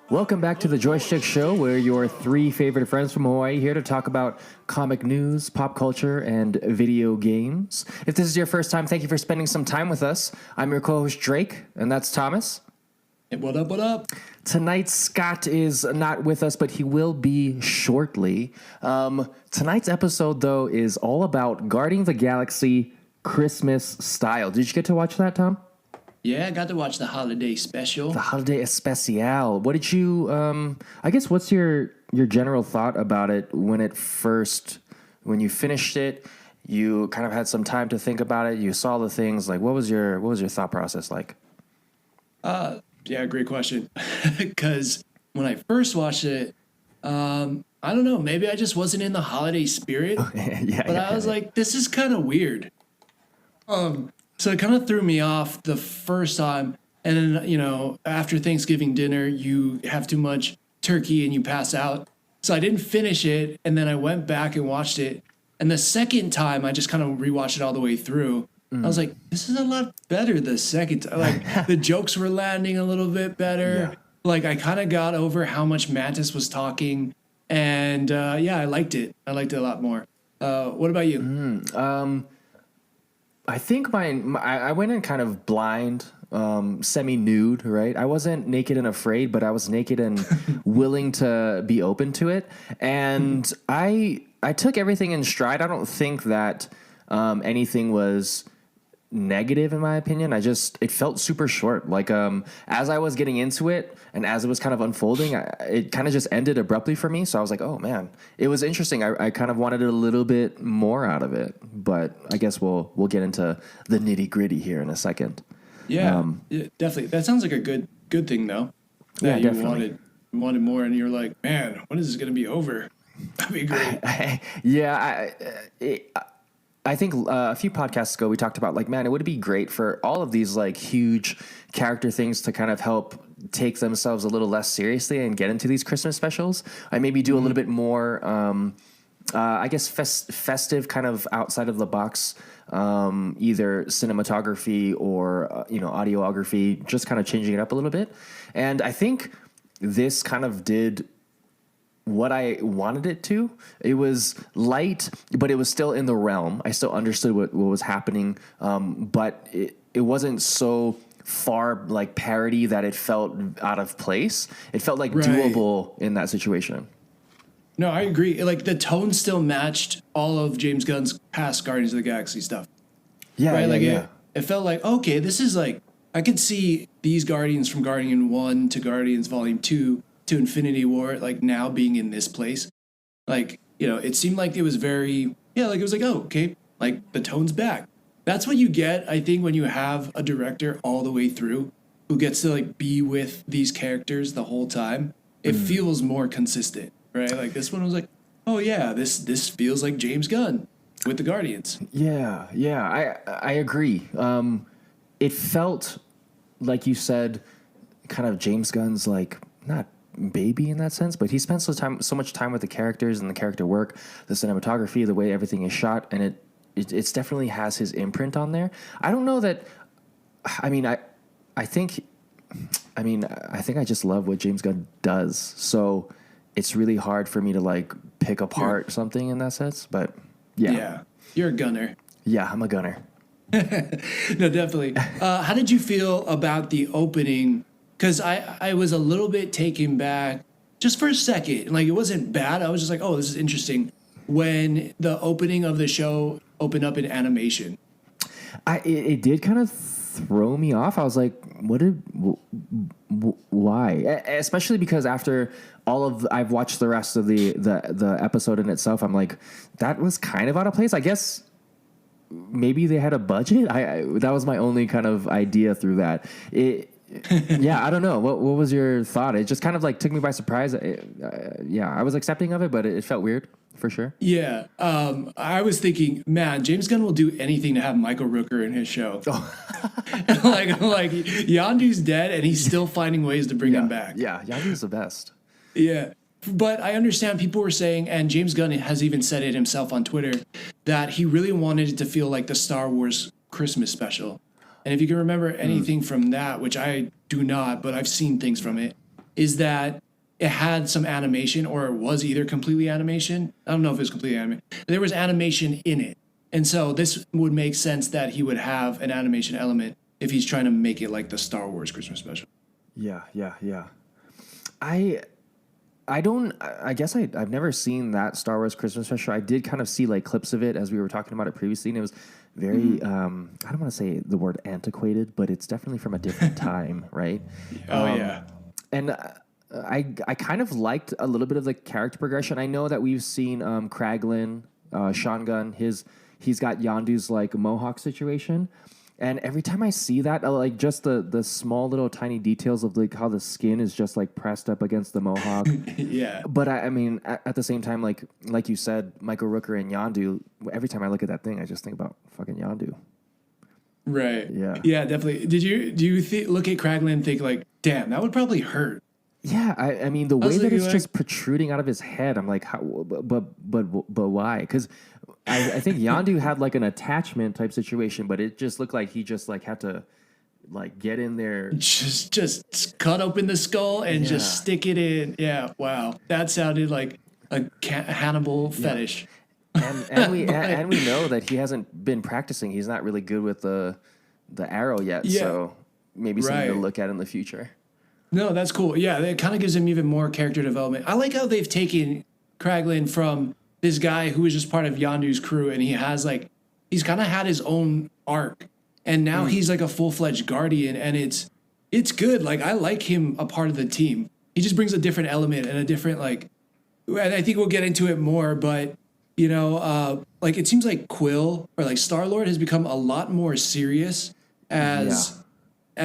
Welcome back to the Joystick Show. We're your three favorite friends from Hawaii here to talk about comic news, pop culture, and video games. If this is your first time, thank you for spending some time with us. I'm your co-host Drake, and that's Thomas. Hey, what up, what up? Tonight, Scott is not with us, but he will be shortly. Tonight's episode, though, is all about Guardians of the Galaxy Christmas style. Did you get to watch that, Tom? Yeah, I got to watch the holiday special. The holiday especial. What did you, I guess, what's your general thought about it when you finished it, you kind of had some time to think about it, you saw the things, like, what was your thought process like? Yeah, great question. Because when I first watched it, I don't know, maybe I just wasn't in the holiday spirit. I was like, this is kind of weird. So it kind of threw me off the first time. And then, after Thanksgiving dinner, you have too much turkey and you pass out. So I didn't finish it. And then I went back and watched it. And the second time, I just kind of rewatched it all the way through. I was like, this is a lot better the second time. Like, the jokes were landing a little bit better. Yeah. Like, I kind of got over how much Mantis was talking. And, I liked it. I liked it a lot more. What about you? I think I went in kind of blind, semi-nude, right? I wasn't naked and afraid, but I was naked and willing to be open to it. And I took everything in stride. I don't think that anything was negative in my opinion. It felt super short. Like, as I was getting into it and as it was kind of unfolding, it kind of just ended abruptly for me. So I was like, oh man, it was interesting. I kind of wanted a little bit more out of it, but I guess we'll get into the nitty gritty here in a second. Yeah, definitely. That sounds like a good thing though. That you definitely wanted more and you're like, man, when is this going to be over? That'd be great. I think a few podcasts ago we talked about, like, man, it would be great for all of these like huge character things to kind of help take themselves a little less seriously and get into these Christmas specials. I maybe do a little bit more, I guess, festive, kind of outside of the box, either cinematography or audiography, just kind of changing it up a little bit. And I think this kind of did what I wanted it to. It was light, but it was still in the realm. I still understood what was happening, but it wasn't so far like parody that it felt out of place. It felt like doable in that situation. No, I agree. Like, the tone still matched all of James Gunn's past Guardians of the Galaxy stuff. Yeah, right? Yeah, It felt like, okay, this is like, I could see these Guardians from Guardian 1 to Guardians Volume 2 to Infinity War, like, now being in this place. Like, it seemed like it was very, like, it was like, oh, okay, like, the tone's back. That's what you get, I think, when you have a director all the way through who gets to, like, be with these characters the whole time. It feels more consistent, right? Like, this one was like, oh, yeah, this feels like James Gunn with the Guardians. Yeah, I agree. It felt, like you said, kind of James Gunn's, like, not baby in that sense, but he spends so much time with the characters and the character work, the cinematography, the way everything is shot, and it definitely has his imprint on there. I don't know that. I think I just love what James Gunn does, so it's really hard for me to like pick apart something in that sense. But yeah, you're a gunner. Yeah, I'm a gunner. No, definitely. How did you feel about the opening? Because I was a little bit taken back just for a second. Like, it wasn't bad. I was just like, oh, this is interesting. When the opening of the show opened up in animation. It did kind of throw me off. I was like, why? Especially because after I've watched the rest of the episode in itself, I'm like, that was kind of out of place. I guess maybe they had a budget. That was my only kind of idea through that. I don't know. What was your thought? It just kind of like took me by surprise. I was accepting of it, but it felt weird for sure. Yeah. I was thinking, man, James Gunn will do anything to have Michael Rooker in his show. like Yondu's dead and he's still finding ways to bring him back. Yeah, Yondu's the best. Yeah. But I understand people were saying, and James Gunn has even said it himself on Twitter, that he really wanted it to feel like the Star Wars Christmas special. And if you can remember anything from that, which I do not, but I've seen things from it, is that it had some animation, or it was either completely animation. I don't know if it was completely animation. There was animation in it. And so this would make sense that he would have an animation element if he's trying to make it like the Star Wars Christmas special. Yeah. I guess I've never seen that Star Wars Christmas special. I did kind of see like clips of it as we were talking about it previously, and it was very, I don't want to say the word antiquated, but it's definitely from a different time, right? Yeah. And I kind of liked a little bit of the character progression. I know that we've seen Kraglin, Sean Gunn, he's got Yondu's like mohawk situation. And every time I see that, like just the small little tiny details of like how the skin is just like pressed up against the mohawk. Yeah. But I mean, at the same time, like you said, Michael Rooker and Yondu, every time I look at that thing, I just think about fucking Yondu. Right. Yeah. Yeah, definitely. Do you look at Kraglin and think like, damn, that would probably hurt? Yeah, I mean the way that it's just protruding out of his head, I'm like, how? But why? Because I think Yondu had like an attachment type situation, but it just looked like he just like had to like get in there, just cut open the skull and just stick it in. Yeah, wow, that sounded like a Hannibal fetish. And we know that he hasn't been practicing. He's not really good with the arrow yet, so maybe something to look at in the future. No, that's cool. Yeah, it kind of gives him even more character development. I like how they've taken Kraglin from this guy who was just part of Yondu's crew, and he's kind of had his own arc, and now he's like a full-fledged guardian, and it's good. Like, I like him a part of the team. He just brings a different element and a different and I think we'll get into it more, but like it seems like Quill or like Star-Lord has become a lot more serious as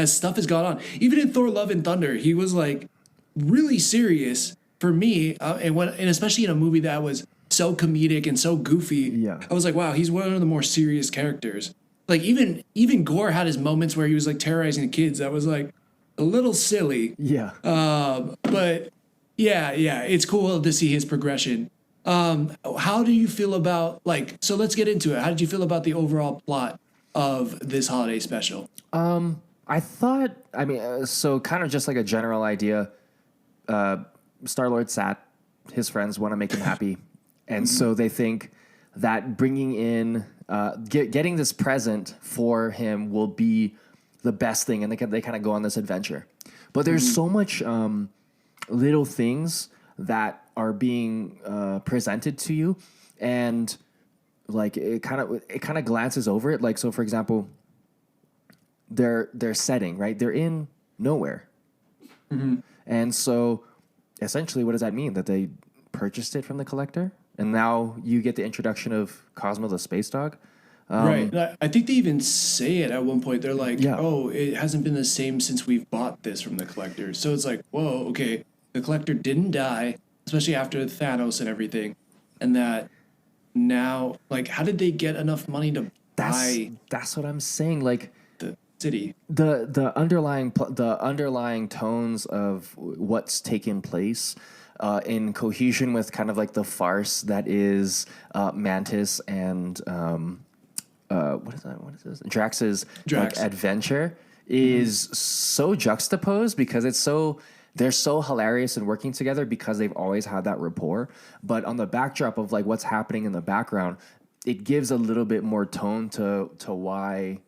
stuff has gone on. Even in Thor: Love and Thunder, he was like really serious for me, and especially in a movie that was so comedic and so goofy. Yeah. I was like, wow, he's one of the more serious characters. Like even Gore had his moments where he was like terrorizing the kids. That was like a little silly. Yeah. But yeah, it's cool to see his progression. How do you feel about so let's get into it. How did you feel about the overall plot of this holiday special? I thought, so kind of just like a general idea, Star-Lord sat, his friends want to make him happy. And so they think that bringing in, getting this present for him will be the best thing. And they kind of go on this adventure. But there's so much little things that are being presented to you. And like it kind of glances over it. Like, so for example, their setting, right? They're in nowhere. And so essentially what does that mean? That they purchased it from the collector? And now you get the introduction of Cosmo the space dog? Right. I think they even say it at one point. They're like, oh, it hasn't been the same since we've bought this from the collector. So it's like, whoa, okay. The collector didn't die, especially after Thanos and everything. And that now, like, how did they get enough money to buy? That's what I'm saying. Like, the city. The underlying tones of what's taken place in cohesion with kind of like the farce that is Mantis and what is that? What is this? Drax's like adventure is so juxtaposed because they're so hilarious and working together because they've always had that rapport. But on the backdrop of like what's happening in the background, it gives a little bit more tone to why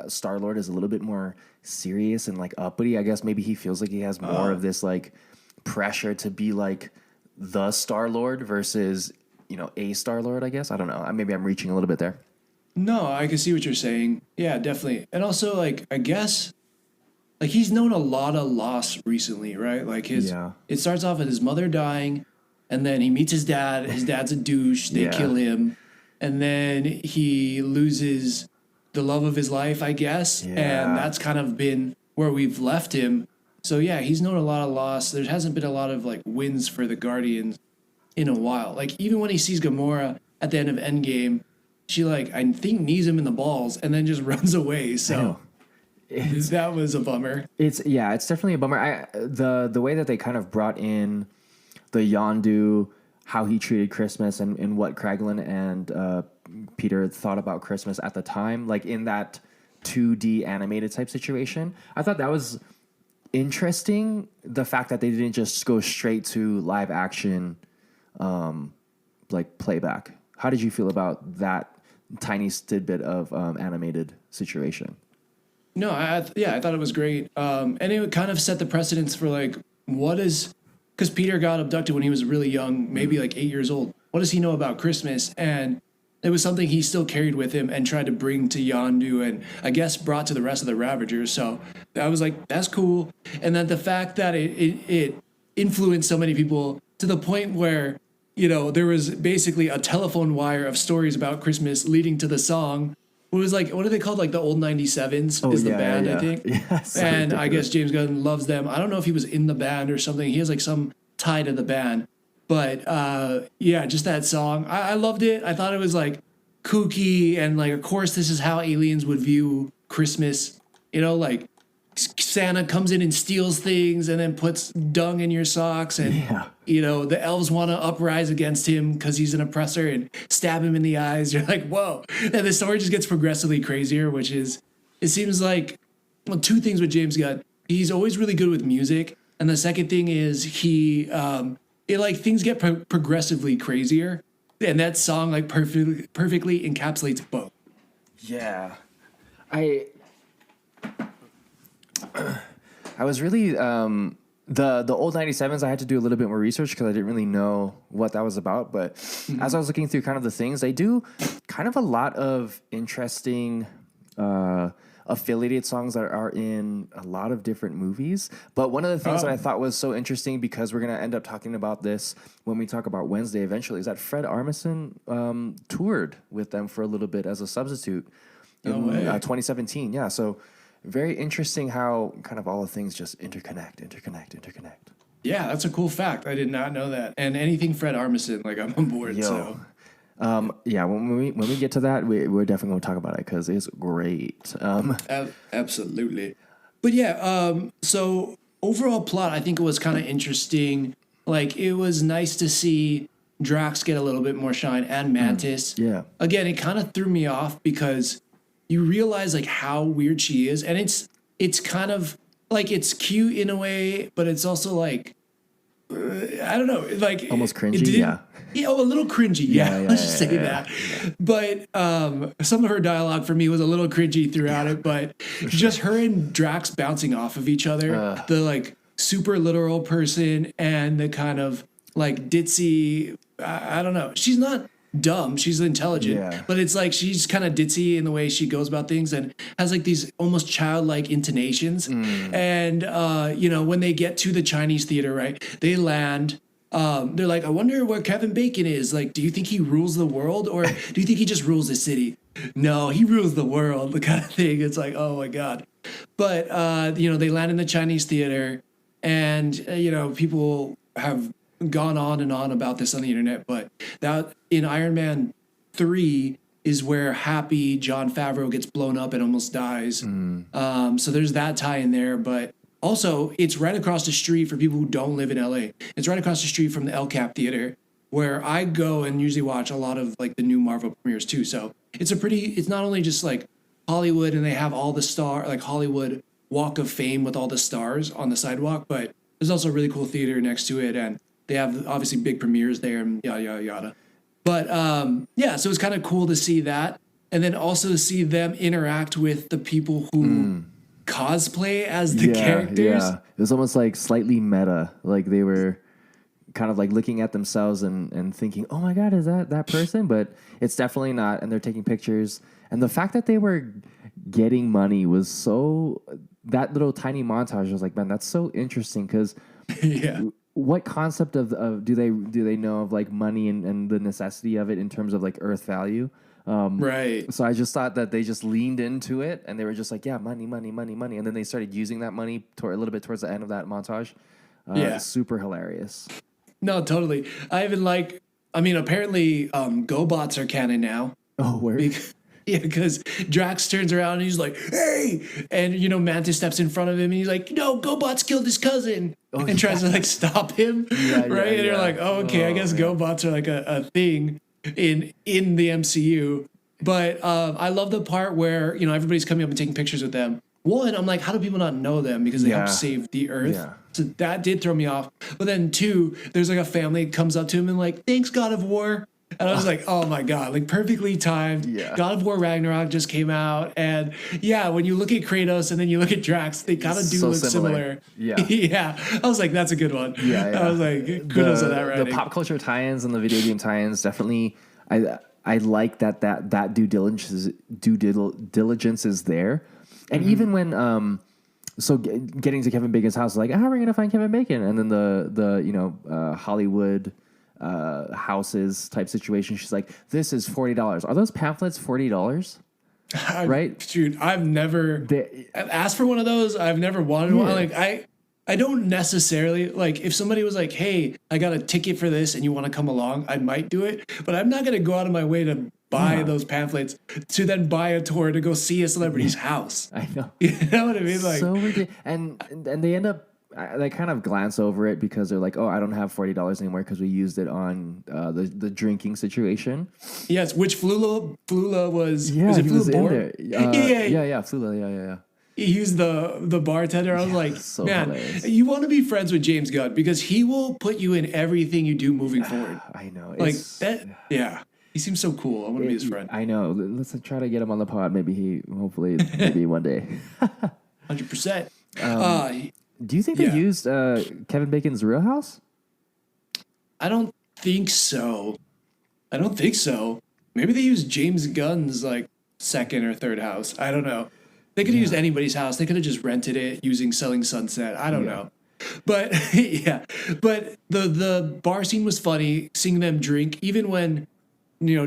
Star-Lord is a little bit more serious and like uppity. I guess maybe he feels like he has more of this like pressure to be like the Star-Lord versus, a Star-Lord, I guess. I don't know. Maybe I'm reaching a little bit there. No, I can see what you're saying. Yeah, definitely. And also, like, I guess, like, he's known a lot of loss recently, right? Like, it starts off with his mother dying, and then he meets his dad. His dad's a douche. They kill him. And then he loses the love of his life, I guess. Yeah. And that's kind of been where we've left him. So, yeah, he's known a lot of loss. There hasn't been a lot of, like, wins for the Guardians in a while. Like, even when he sees Gamora at the end of Endgame, she, like, I think knees him in the balls and then just runs away. So that was a bummer. It's definitely a bummer. The way that they kind of brought in the Yondu, how he treated Christmas and what Kraglin and Peter thought about Christmas at the time, like in that 2D animated type situation. I thought that was interesting. The fact that they didn't just go straight to live action, like playback. How did you feel about that tiny tidbit of animated situation? No, I thought it was great. And it kind of set the precedence for like, because Peter got abducted when he was really young, maybe like 8 years old. What does he know about Christmas? And it was something he still carried with him and tried to bring to Yondu and I guess brought to the rest of the Ravagers. So I was like, that's cool. And then the fact that it influenced so many people to the point where, there was basically a telephone wire of stories about Christmas leading to the song. It was like, what are they called? Like the old 97s is the band, I think. Yeah, so and ridiculous. I guess James Gunn loves them. I don't know if he was in the band or something. He has like some tie to the band. But just that song. I loved it. I thought it was like kooky and like, of course, this is how aliens would view Christmas. Like Santa comes in and steals things and then puts dung in your socks. And, the elves want to uprise against him because he's an oppressor and stab him in the eyes. You're like, whoa. And the story just gets progressively crazier, which is, it seems like, two things with James Gunn. He's always really good with music. And the second thing is things get progressively crazier. And that song like perfectly encapsulates both. Yeah. I was really the old 97s. I had to do a little bit more research because I didn't really know what that was about. But as I was looking through kind of the things, they do kind of a lot of interesting affiliated songs that are in a lot of different movies. But one of the things that I thought was so interesting, because we're going to end up talking about this when we talk about Wednesday eventually, is that Fred Armisen toured with them for a little bit as a substitute in 2017. Yeah, so very interesting how kind of all the things just interconnect. Yeah, that's a cool fact. I did not know that. And anything Fred Armisen, like I'm on board. So. When we get to that, we're definitely going to talk about it because it's great. Absolutely. But so overall plot, I think it was kind of interesting. Like, it was nice to see Drax get a little bit more shine and Mantis. Yeah. Again, it kind of threw me off because you realize like how weird she is, and it's kind of like, it's cute in a way, but it's also like I don't know, like almost cringy. A little cringy. Let's just say that. Yeah. But some of her dialogue for me was a little cringy throughout it, but just her and Drax bouncing off of each other, the like super literal person and the kind of like ditzy. I don't know. She's not dumb, she's intelligent, but it's like she's kind of ditzy in the way she goes about things and has like these almost childlike intonations. And when they get to the Chinese theater, right, they land, they're like, I wonder where Kevin Bacon is. Like, do you think he rules the world, or do you think he just rules the city? No, he rules the world, the kind of thing. It's like, oh my god. But they land in the Chinese theater, and people have gone on and on about this on the internet, but that in Iron Man 3 is where Happy Jon Favreau gets blown up and almost dies. So there's that tie in there, but also it's right across the street for people who don't live in LA. It's right across the street from the El Cap Theater, where I go and usually watch a lot of like the new Marvel premieres too. So it's not only just like Hollywood and they have all the like Hollywood Walk of Fame with all the stars on the sidewalk, but there's also a really cool theater next to it, and they have obviously big premieres there and yada, yada, yada. But so it's kind of cool to see that. And then also to see them interact with the people who cosplay as the characters. Yeah, it was almost like slightly meta. Like they were kind of like looking at themselves and thinking, oh my God, is that person? But it's definitely not. And they're taking pictures. And the fact that they were getting money was that little tiny montage was like, man, that's so interesting because what concept of do they know of like money and the necessity of it in terms of like earth value? Right. So I just thought that they just leaned into it and they were just like, yeah, money. And then they started using that money a little bit towards the end of that montage. Super hilarious. No, totally. Apparently GoBots are canon now. Oh, where? Because Drax turns around and he's like, hey! And, Mantis steps in front of him and he's like, no, GoBots killed his cousin. And tries to like stop him. Right? And you're like, oh, okay, I guess GoBots are like a thing. in the MCU. But I love the part where, everybody's coming up and taking pictures with them. One, I'm like, how do people not know them because they helped save the Earth? Yeah. So that did throw me off. But then two, there's like a family that comes up to him and like, thanks, God of War. And I was like, oh my God, like perfectly timed. Yeah. God of War Ragnarok just came out. And yeah, when you look at Kratos and then you look at Drax, they kind of do look similar. Yeah. Yeah. I was like, that's a good one. Yeah. I was like, kudos on that writing. The pop culture tie-ins and the video game tie-ins definitely, I like that due diligence is there. And even when getting to Kevin Bacon's house, like, how are we gonna find Kevin Bacon? And then the Hollywood houses type situation, she's like, this is $40. Are those pamphlets $40? Right? Dude, I've asked for one of those. I've never wanted one. Like I don't necessarily like if somebody was like, hey, I got a ticket for this and you want to come along, I might do it. But I'm not gonna go out of my way to buy those pamphlets to then buy a tour to go see a celebrity's house. I know. You know what I mean? Like so ridiculous. And they end up they kind of glance over it because they're like, oh, I don't have $40 anymore because we used it on the drinking situation. Yes, which Flula was. Yeah, was it he was in Flula there. Yeah, Flula. Yeah. He was the bartender. I was like, so man, hilarious. You want to be friends with James Gunn because he will put you in everything you do moving forward. I know. Like that. Yeah. He seems so cool. I want to be his friend. I know. Let's try to get him on the pod. Maybe one day. 100%. Do you think they used Kevin Bacon's Real House? I don't think so. Maybe they used James Gunn's like second or third house. I don't know. They could have used anybody's house. They could have just rented it using Selling Sunset. I don't know. But yeah. But the bar scene was funny, seeing them drink, even when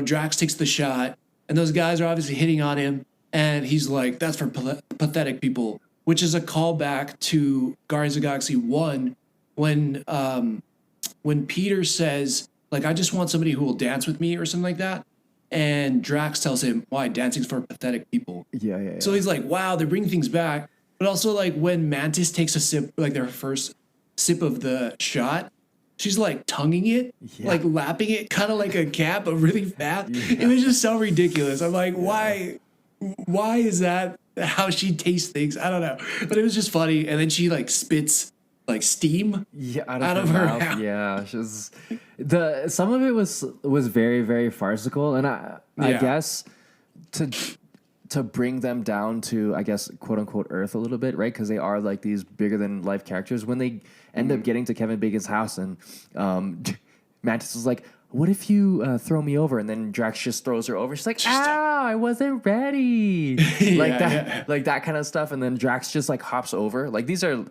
Drax takes the shot and those guys are obviously hitting on him and he's like, that's for pathetic people, which is a callback to Guardians of the Galaxy 1 when Peter says, like, I just want somebody who will dance with me or something like that. And Drax tells him, why? Dancing's for pathetic people. Yeah. So he's like, wow, they're bringing things back. But also, like, when Mantis takes a sip, like their first sip of the shot, she's like tonguing it, like lapping it, kind of like a cat, but really fast. It was just so ridiculous. I'm like, why is that how she tastes things? I don't know. But it was just funny. And then she like spits like steam out of her mouth. Yeah. Some of it was very, very farcical. And I guess to bring them down to, I guess, quote unquote Earth a little bit, right? Because they are like these bigger than life characters. When they end up getting to Kevin Bacon's house and Mantis was like, what if you throw me over? And then Drax just throws her over. She's like, I wasn't ready. Like that kind of stuff. And then Drax just like hops over. Like these are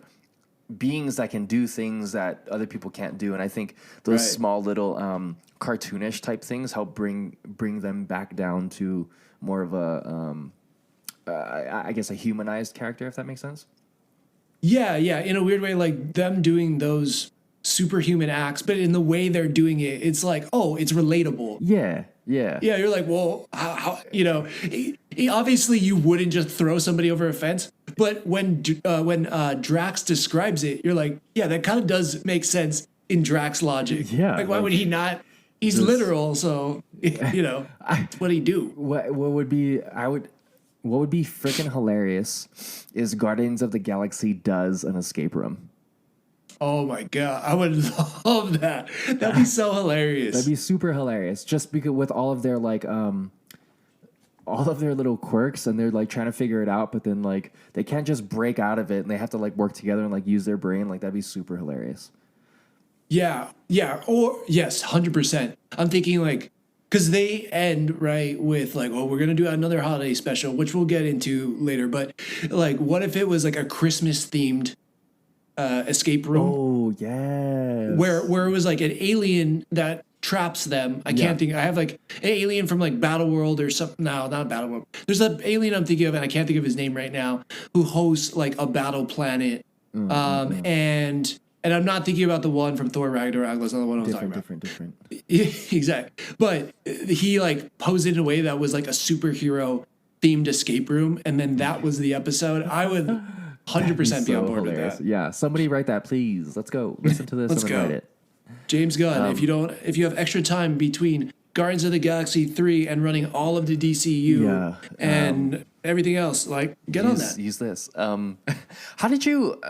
beings that can do things that other people can't do. And I think those small little cartoonish type things help bring them back down to more of a, I guess, a humanized character, if that makes sense. Yeah. In a weird way, like them doing those superhuman acts, but in the way they're doing it, it's like, oh, it's relatable. Yeah. You're like, well, how obviously you wouldn't just throw somebody over a fence, but when Drax describes it, you're like, yeah, that kind of does make sense in Drax logic. Yeah. Like, why would he not? He's literal, so it's what he do. What would be freaking hilarious is Guardians of the Galaxy does an escape room. Oh my God, I would love that. That'd be so hilarious. That'd be super hilarious. Just because with all of their like all of their little quirks and they're like trying to figure it out, but then like they can't just break out of it and they have to like work together and like use their brain. Like that'd be super hilarious. Yeah. Or yes, 100%. I'm thinking like, because they end right with like, oh, we're gonna do another holiday special, which we'll get into later. But like, what if it was like a Christmas themed escape room? Oh yeah. Where it was like an alien that traps them. I can't think. I have like an alien from like Battle World or something. No, not Battle World. There's an alien I'm thinking of, and I can't think of his name right now, who hosts like a battle planet. And I'm not thinking about the one from Thor Ragnarok. That's not the one I was talking about. Different. Exactly. But he like posed it in a way that was like a superhero themed escape room, and then that was the episode. I would 100% be on board with that. Yeah, somebody write that, please. Let's go. Listen to this and then write it. James Gunn, if you have extra time between Guardians of the Galaxy 3 and running all of the DCU and everything else. Like, get on that. Use this. How did you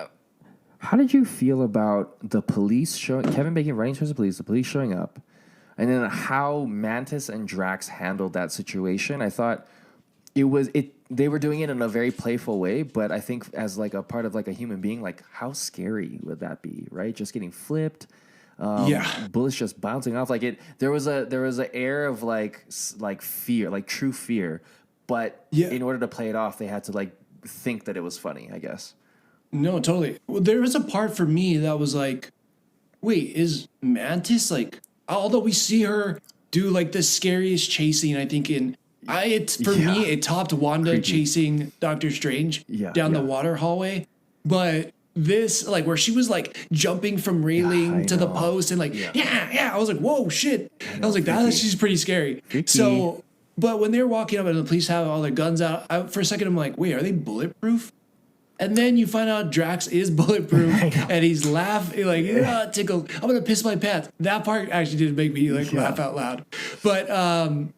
feel about the police showing Kevin Bacon running towards the police showing up, and then how Mantis and Drax handled that situation? I thought they were doing it in a very playful way, but I think as like a part of like a human being, like how scary would that be, right? Just getting flipped. Bullets just bouncing off. Like there was an air of like fear, like true fear. But in order to play it off, they had to like think that it was funny, I guess. No, totally. Well, there was a part for me that was like, wait, is Mantis like? Although we see her do like the scariest chasing, I think me it topped Wanda chasing Doctor Strange down the water hallway, but. This like where she was like jumping from railing to the post and like I was like, whoa, shit. I was like, she's pretty scary. Freaky. So, but when they're walking up and the police have all their guns out, for a second I'm like, wait, are they bulletproof? And then you find out Drax is bulletproof and he's laughing like tickled. I'm gonna piss my pants. That part actually did make me like laugh out loud. But after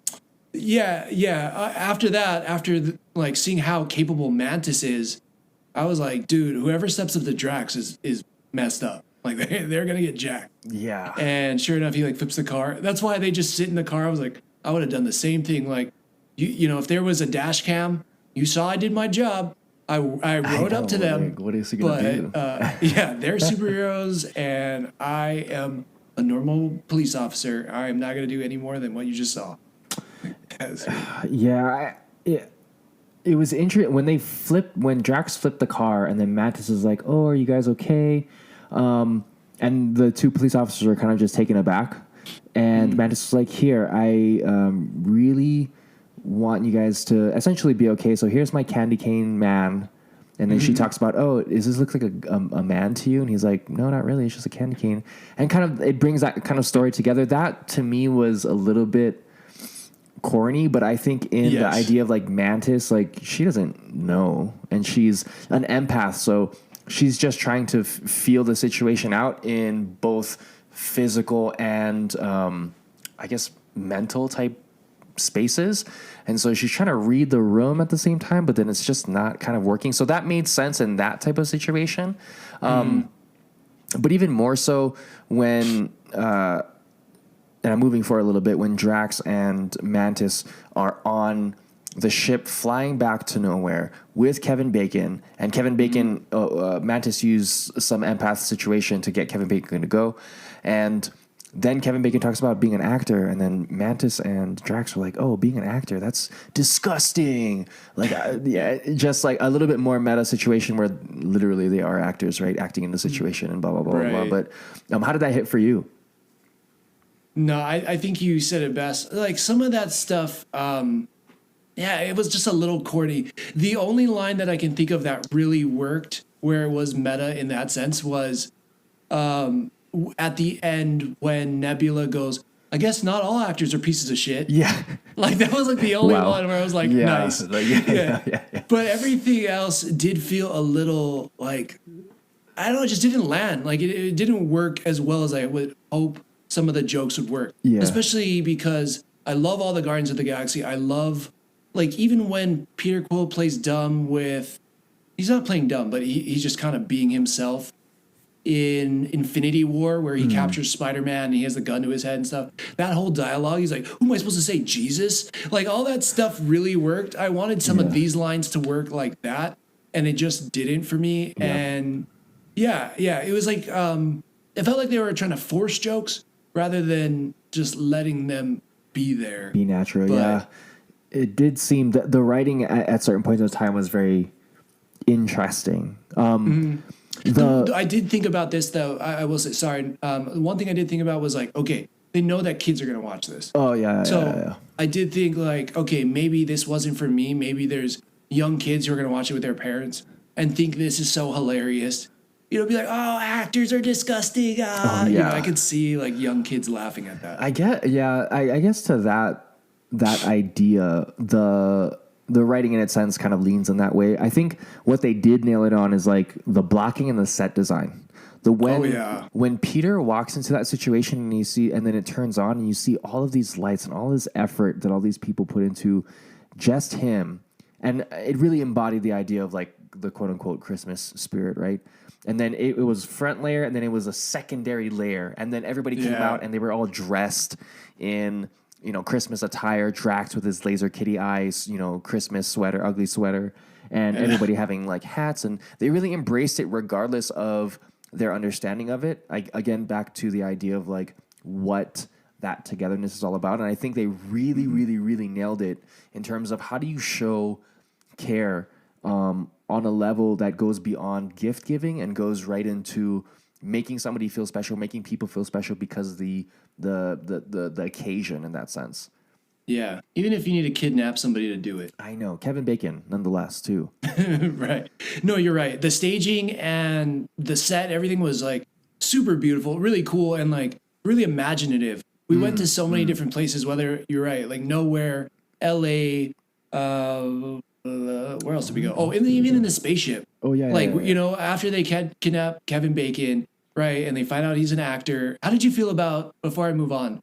that, like seeing how capable Mantis is. I was like, dude, whoever steps up to Drax is messed up. Like they're gonna get jacked. Yeah. And sure enough, he like flips the car. That's why they just sit in the car. I was like, I would have done the same thing. Like, you know, if there was a dash cam, you saw I did my job. I rode up to them. Like, what is he gonna do? They're superheroes, and I am a normal police officer. I am not gonna do any more than what you just saw. It was interesting when Drax flipped the car and then Mantis is like, "Oh, are you guys okay?" And the two police officers are kind of just taken aback. And Mantis was like, "Here, I really want you guys to essentially be okay. So here's my candy cane man." And then she talks about, "Oh, does this look like a man to you?" And he's like, "No, not really. It's just a candy cane." And kind of it brings that kind of story together. That to me was a little bit corny, but I think in the idea of like Mantis, like she doesn't know, and she's an empath, so she's just trying to feel the situation out in both physical and I guess mental type spaces, and so she's trying to read the room at the same time, but then it's just not kind of working. So that made sense in that type of situation, but even more so when and I'm moving forward a little bit, when Drax and Mantis are on the ship flying back to nowhere with Kevin Bacon, and Kevin Bacon, Mantis used some empath situation to get Kevin Bacon to go, and then Kevin Bacon talks about being an actor, and then Mantis and Drax were like, "Oh, being an actor, that's disgusting." Like, just like a little bit more meta situation where literally they are actors, right, acting in the situation and blah blah blah blah. But how did that hit for you? No, I think you said it best. Like some of that stuff, it was just a little corny. The only line that I can think of that really worked, where it was meta in that sense, was at the end when Nebula goes, "I guess not all actors are pieces of shit." Yeah. Like that was like the only one where I was like, nice. But everything else did feel a little like, I don't know, it just didn't land. Like it didn't work as well as I would hope some of the jokes would work. Yeah. Especially because I love all the Guardians of the Galaxy. I love, like, even when Peter Quill plays dumb he's not playing dumb, but he's just kind of being himself in Infinity War, where he captures Spider-Man and he has the gun to his head and stuff. That whole dialogue, he's like, "Who am I supposed to say, Jesus?" Like, all that stuff really worked. I wanted some of these lines to work like that, and it just didn't for me. Yeah. And it was like, it felt like they were trying to force jokes rather than just letting them be there. Be natural, It did seem that the writing at certain points of time was very interesting. I did think about this, though. I will say, sorry. One thing I did think about was like, okay, they know that kids are going to watch this. Oh, yeah. So I did think like, okay, maybe this wasn't for me. Maybe there's young kids who are going to watch it with their parents and think this is so hilarious. You know, be like, "Oh, actors are disgusting." You know, I could see like young kids laughing at that. I guess to that idea, the the writing in its sense kind of leans in that way. I think what they did nail it on is like the blocking and the set design. When Peter walks into that situation and then it turns on and you see all of these lights and all this effort that all these people put into just him, and it really embodied the idea of like the quote unquote Christmas spirit, right? And then it was front layer, and then it was a secondary layer, and then everybody came out and they were all dressed in Christmas attire. Drax with his laser kitty eyes, Christmas sweater, ugly sweater, and everybody having like hats, and they really embraced it regardless of their understanding of it. Again, back to the idea of like what that togetherness is all about. And I think they really, really, really nailed it in terms of how do you show care on a level that goes beyond gift giving and goes right into making somebody feel special, making people feel special because of the occasion in that sense. Yeah, even if you need to kidnap somebody to do it. I know. Kevin Bacon, nonetheless, too. Right. No, you're right. The staging and the set, everything was like super beautiful, really cool, and like really imaginative. We went to so many different places, whether you're right, like Nowhere, LA, where else did we go? Oh, even in the spaceship. Oh, yeah. Like, after they kidnap Kevin Bacon, right, and they find out he's an actor. How did you feel about, before I move on,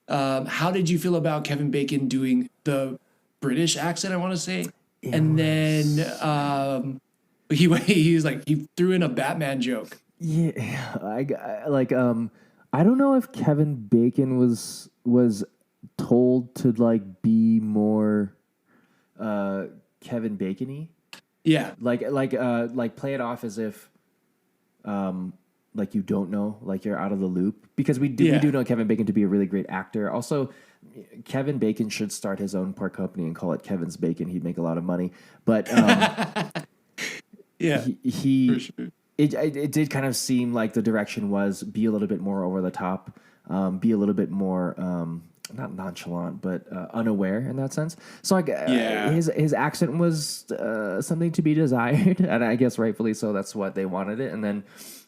how did you feel about Kevin Bacon doing the British accent, I want to say? And then he was like, he threw in a Batman joke. Yeah, I don't know if Kevin Bacon was told to like be more Kevin Bacon-y. Yeah. Like play it off as if like you don't know, like you're out of the loop, because we do know Kevin Bacon to be a really great actor. Also, Kevin Bacon should start his own pork company and call it Kevin's Bacon. He'd make a lot of money. But yeah, for sure. It did kind of seem like the direction was be a little bit more over the top, be a little bit more not nonchalant, but unaware in that sense. So like his accent was something to be desired, and I guess rightfully so. That's what they wanted it, and then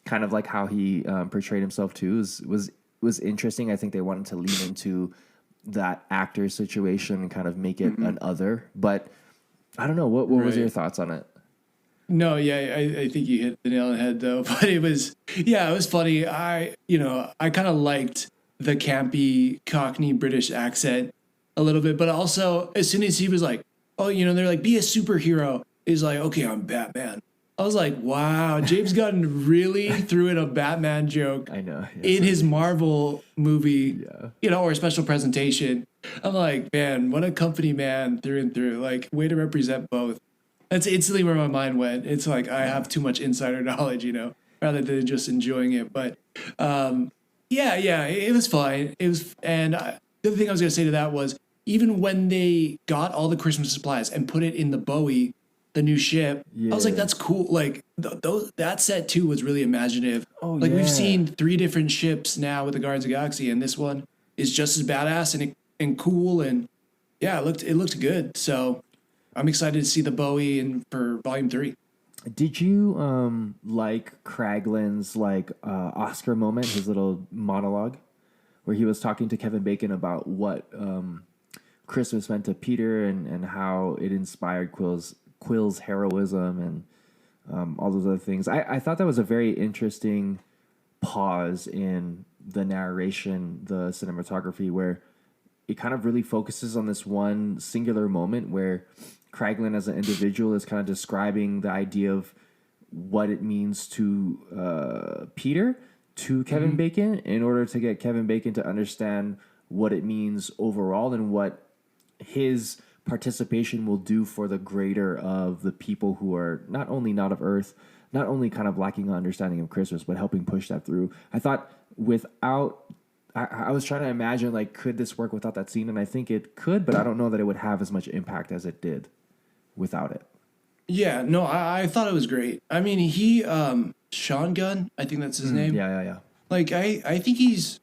kind of like how he portrayed himself too was interesting. I think they wanted to lean into that actor situation and kind of make it an other. But I don't know. What was your thoughts on it? No, yeah, I think you hit the nail on the head though. But it was funny. I kind of liked the campy Cockney British accent a little bit, but also as soon as he was like, oh, they're like, be a superhero, he's like, okay, I'm Batman. I was like, wow, James Gunn really threw in a Batman joke. I know. In his Marvel movie, or special presentation. I'm like, man, what a company man through and through. Like, way to represent both. That's instantly where my mind went. It's like I have too much insider knowledge, rather than just enjoying it. But it was fine. It was, and the other thing I was going to say to that was, even when they got all the Christmas supplies and put it in the Bowie, the new ship, I was like, that's cool. Like that set too was really imaginative. Oh, like we've seen 3 different ships now with the Guardians of the Galaxy, and this one is just as badass and cool, and it looked good. So I'm excited to see the Bowie for Volume 3. Did you like Kraglin's Oscar moment, his little monologue, where he was talking to Kevin Bacon about what Christmas meant to Peter and how it inspired Quill's heroism and all those other things? I thought that was a very interesting pause in the narration, the cinematography, where it kind of really focuses on this one singular moment where Kraglin as an individual is kind of describing the idea of what it means to Peter, to Kevin Bacon, in order to get Kevin Bacon to understand what it means overall and what his participation will do for the greater of the people who are not only not of Earth, not only kind of lacking an understanding of Christmas, but helping push that through. I thought I was trying to imagine, like, could this work without that scene? And I think it could, but I don't know that it would have as much impact as it did without it. Yeah, no, I thought it was great. I mean, Sean Gunn, I think that's his name. Yeah. Like, I think he's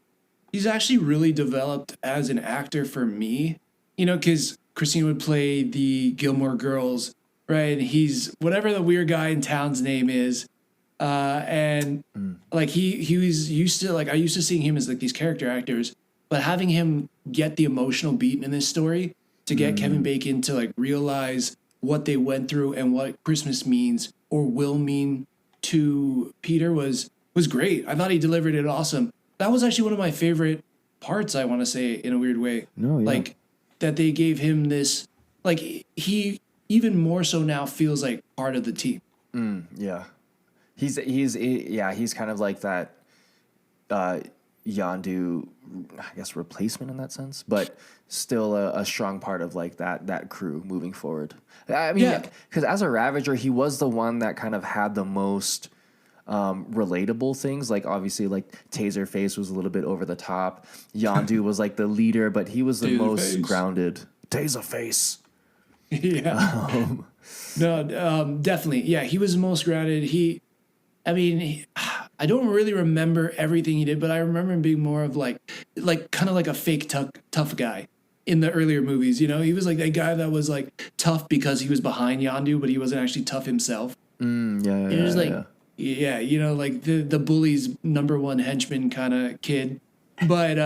actually really developed as an actor for me, because Christine would play the Gilmore Girls, right? And he's whatever the weird guy in town's name is. Like he was used to, like, I used to seeing him as like these character actors, but having him get the emotional beat in this story, to get Kevin Bacon to like realize what they went through and what Christmas means or will mean to Peter was great. I thought he delivered it awesome. That was actually one of my favorite parts, I want to say, in a weird way. No, yeah. Like that they gave him this, like he even more so now feels like part of the team. Yeah. He's kind of like that Yondu, I guess, replacement in that sense, but still a strong part of like that crew moving forward. I mean, because as a Ravager, he was the one that kind of had the most relatable things. Like obviously, like Taserface was a little bit over the top. Yondu was like the leader, but he was the most grounded. Taserface. Yeah. Definitely. Yeah, he was the most grounded. I don't really remember everything he did, but I remember him being more of like kind of like a fake tough guy in the earlier movies. You know, he was like that guy that was like tough because he was behind Yondu, but he wasn't actually tough himself. He was like, you know, like the bully's number one henchman kind of kid. But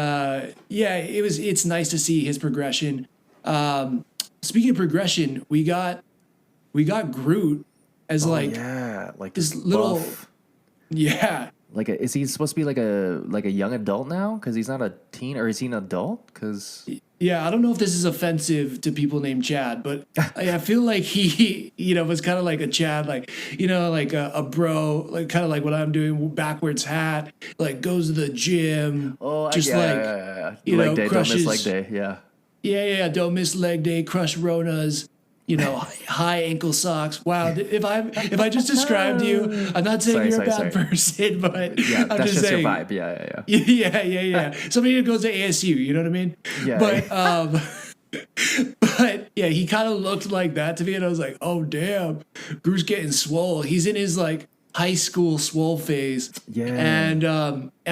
it's nice to see his progression. Speaking of progression, we got Groot as like this little buff. Yeah. Like, is he supposed to be like a young adult now? Because he's not a teen, or is he an adult? Because I don't know if this is offensive to people named Chad, but I feel like he, you know, was kind of like a Chad, like, you know, like a bro, like kind of like what I'm doing, backwards hat, like goes to the gym, you know, leg day, crushes, don't miss leg day, don't miss leg day, crush Ronas. You know, high ankle socks. Wow, if I just described you, I'm not saying you're a bad person, but yeah, I'm that's just saying your vibe. Yeah. Yeah. Somebody who goes to ASU, you know what I mean? Yeah. But yeah, he kind of looked like that to me, and I was like, oh damn, Groot's getting swole. He's in his like high school swole phase. Yeah. And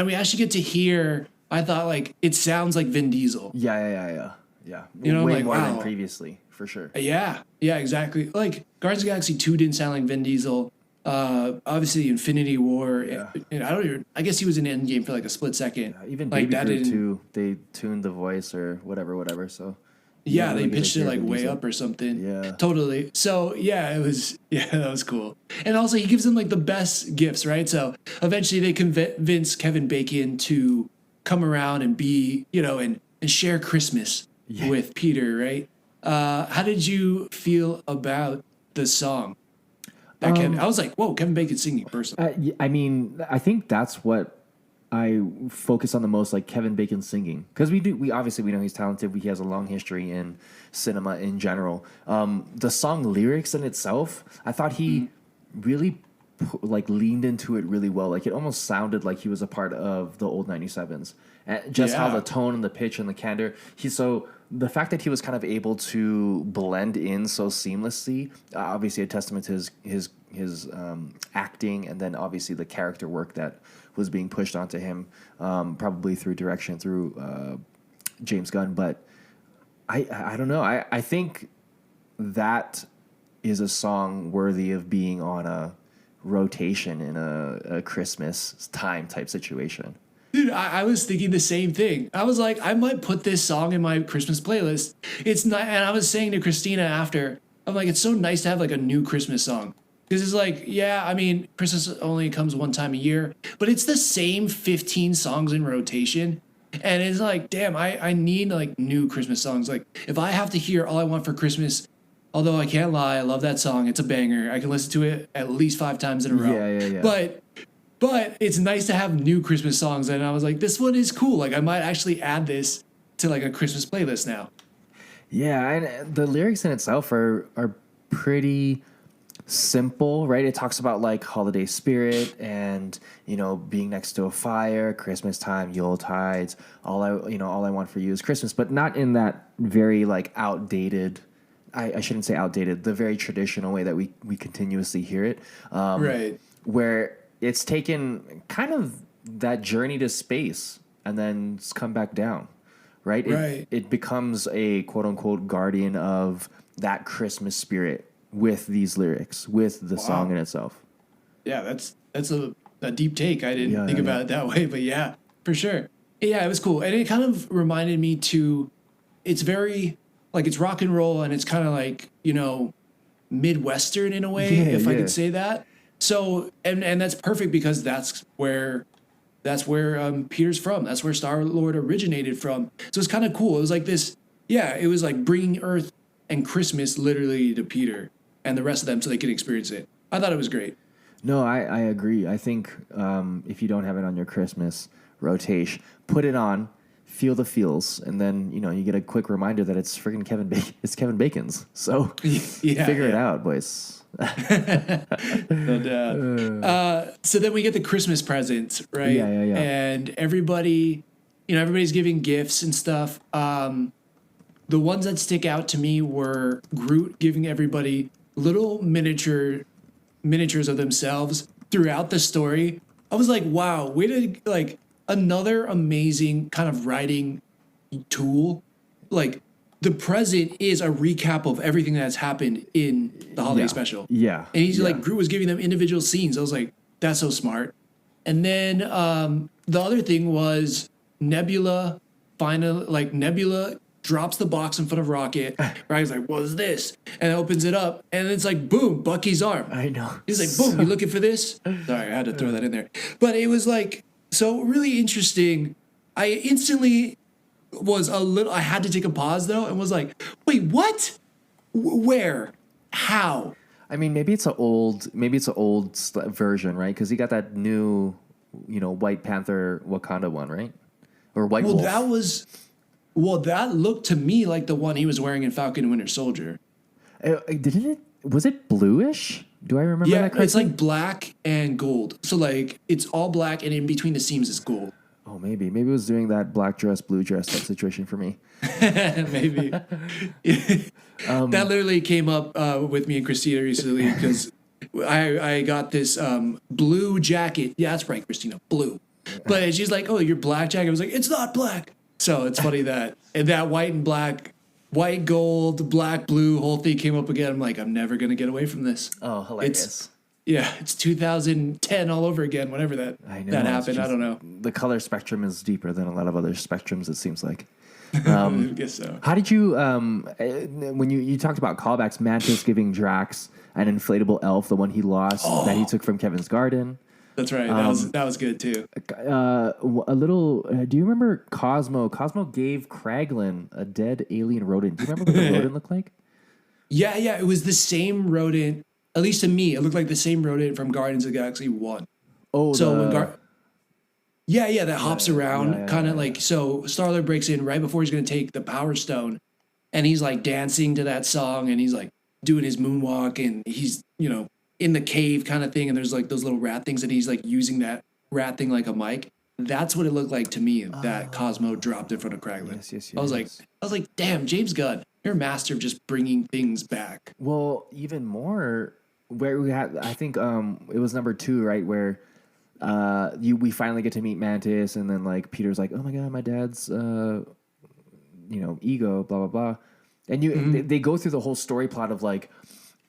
we actually get to hear. I thought like it sounds like Vin Diesel. Yeah. You know, way like more wow. than previously. For sure. Yeah, exactly. Like Guardians of the Galaxy 2 didn't sound like Vin Diesel. Obviously Infinity War. Yeah. And I guess he was in Endgame for like a split second. Even like Baby Groot too. They tuned the voice or whatever. So yeah, they pitched it like way up or something. Yeah. Totally. So yeah, that was cool. And also he gives them like the best gifts, right? So eventually they convince Kevin Bacon to come around and be, you know, and share Christmas with Peter, right? How did you feel about the song? I was like, whoa, Kevin Bacon singing personally. I mean, I think that's what I focus on the most, like Kevin Bacon singing, because we obviously know he's talented. He has a long history in cinema in general. The song lyrics in itself, I thought he really leaned into it really well. Like it almost sounded like he was a part of the old 97s. And just how the tone and the pitch and the candor. The fact that he was kind of able to blend in so seamlessly, obviously a testament to his acting, and then obviously the character work that was being pushed onto him, probably through direction through James Gunn. But I don't know. I think that is a song worthy of being on a rotation in a Christmas time type situation. Dude, I was thinking the same thing. I was like, I might put this song in my Christmas playlist. It's not, and I was saying to Christina after, I'm like, it's so nice to have like a new Christmas song. Because it's like, yeah, I mean, Christmas only comes one time a year, but it's the same 15 songs in rotation. And it's like, damn, I need like new Christmas songs. Like if I have to hear All I Want for Christmas, although I can't lie, I love that song. It's a banger. I can listen to it at least 5 times in a row. Yeah. But it's nice to have new Christmas songs, and I was like, this one is cool. Like, I might actually add this to like a Christmas playlist now. Yeah, and the lyrics in itself are pretty simple, right? It talks about like holiday spirit and, you know, being next to a fire, Christmas time, Yule tides. All I want for you is Christmas, but not in that very like outdated. I shouldn't say outdated. The very traditional way that we continuously hear it, right? Where it's taken kind of that journey to space and then it's come back down, right? It becomes a quote unquote guardian of that Christmas spirit with these lyrics, with the song in itself. Yeah, that's a deep take. I didn't think about it that way, but yeah, for sure. Yeah, it was cool. And it kind of reminded me it's very like it's rock and roll and it's kind of like, Midwestern in a way, if I could say that. So, and that's perfect because that's where Peter's from. That's where Star-Lord originated from. So it's kind of cool. It was like this, it was like bringing Earth and Christmas literally to Peter and the rest of them so they could experience it. I thought it was great. No, I agree. I think if you don't have it on your Christmas rotation, put it on, feel the feels, and then you get a quick reminder that it's freaking Kevin Bacon's. So figure it out, boys. No doubt. So then we get the Christmas presents, right? Yeah. And everybody, everybody's giving gifts and stuff. The ones that stick out to me were Groot giving everybody little miniatures of themselves throughout the story. I was like, wow, way to like another amazing kind of writing tool. Like the present is a recap of everything that's happened in the holiday special. Yeah. And he's like, Groot was giving them individual scenes. I was like, that's so smart. And then the other thing was Nebula drops the box in front of Rocket. Right? He's like, what is this? And opens it up. And it's like, boom, Bucky's arm. I know. He's like, boom, you looking for this? Sorry, I had to throw that in there. But it was like, so really interesting. I instantly I had to take a pause though and was like, wait, what? Where? How? I mean, maybe it's an old version, right? Because he got that new, White Panther Wakanda one, right? Or White Wolf. That looked to me like the one he was wearing in Falcon and Winter Soldier. Didn't it? Was it bluish? Do I remember that correctly? It's like black and gold. So like it's all black and in between the seams is gold. Oh, maybe it was doing that black dress, blue dress type situation for me. Maybe. That literally came up with me and Christina recently because I got this blue jacket. Yeah, that's right, Christina, blue. But she's like, "Oh, your black jacket." I was like, "It's not black." So it's funny that white and black, white, gold, black, blue whole thing came up again. I'm like, I'm never gonna get away from this. Oh, hilarious. It's 2010 all over again, whenever that happened. I don't know. The color spectrum is deeper than a lot of other spectrums, it seems like. I guess so. How did you, when you talked about callbacks, Mantis giving Drax an inflatable elf, the one he lost that he took from Kevin's garden? That's right. That was good too. A little. Do you remember Cosmo? Cosmo gave Kraglin a dead alien rodent. Do you remember what the rodent looked like? Yeah. It was the same rodent. At least to me, it looked like the same rodent from Guardians of the Galaxy 1. Oh, so that hops around, kind of like, so Star-Lord breaks in right before he's going to take the Power Stone, and he's like dancing to that song, and he's like doing his moonwalk, and he's, in the cave kind of thing, and there's like those little rat things, and he's like using that rat thing like a mic. That's what it looked like to me, that Cosmo dropped in front of Kraglin. Yes. I was like, damn, James Gunn, you're a master of just bringing things back. Well, even more, where we had, I think it was number 2, right, where we finally get to meet Mantis, and then like Peter's like, oh my god, my dad's ego, blah blah blah, and they go through the whole story plot of like